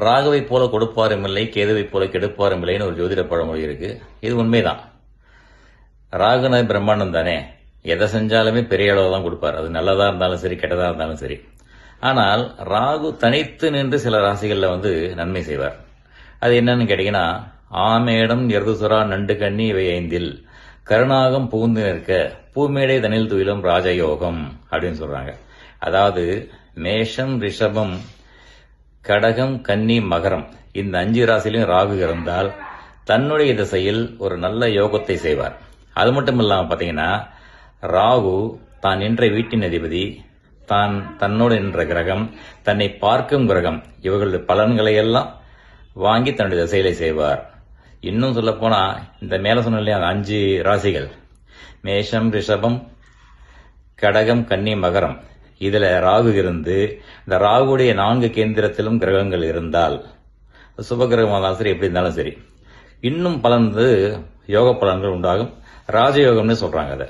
ராகுவை போல கொடுப்பாரும் இல்லை, கேதுவை போல கெடுப்பாரும் இல்லைன்னு ஒரு ஜோதிட பழமொழி இருக்கு. இது உண்மைதான். ராகுனா பிரம்மாண்டம் தானே, எதை செஞ்சாலுமே பெரிய அளவு தான் கொடுப்பார். அது நல்லதா இருந்தாலும் சரி, கெட்டதா இருந்தாலும் சரி. ஆனால் ராகு தனித்து நின்று சில ராசிகள்ல நன்மை செய்வார். அது என்னன்னு கேட்டீங்கன்னா, ஆமேடம் எருதுசுரா நண்டு கண்ணி இவை ஐந்தில் கருணாகம் பூந்து நிற்க பூமேடை தனில் துயிலும் ராஜயோகம் அப்படின்னு சொல்றாங்க. அதாவது மேஷம், ரிஷபம், கடகம், கன்னி, மகரம் இந்த 5 ராசியிலும் ராகு இருந்தால் தன்னுடைய திசையில் ஒரு நல்ல யோகத்தை செய்வார். அது மட்டும் இல்லாம பாத்தீங்கன்னா, ராகு தான் நின்ற வீட்டின் அதிபதி, தான் தன்னோடு நின்ற கிரகம், தன்னை பார்க்கும் கிரகம், இவர்களுடைய பலன்களை எல்லாம் வாங்கி தன்னுடைய திசையிலே செய்வார். இன்னும் சொல்ல போனா, இந்த மேல சொன்ன இல்லையா 5 ராசிகள், மேஷம், ரிஷபம், கடகம், கன்னி, மகரம், இதுல ராகு இருந்து இந்த ராகுடைய 4 கேந்திரத்திலும் கிரகங்கள் இருந்தால், சுபகிரகமாக இருந்தாலும் சரி, எப்படி இருந்தாலும் சரி, இன்னும் பலன் யோக பலன்கள் உண்டாகும். ராஜயோகம்னு சொல்றாங்க அதை.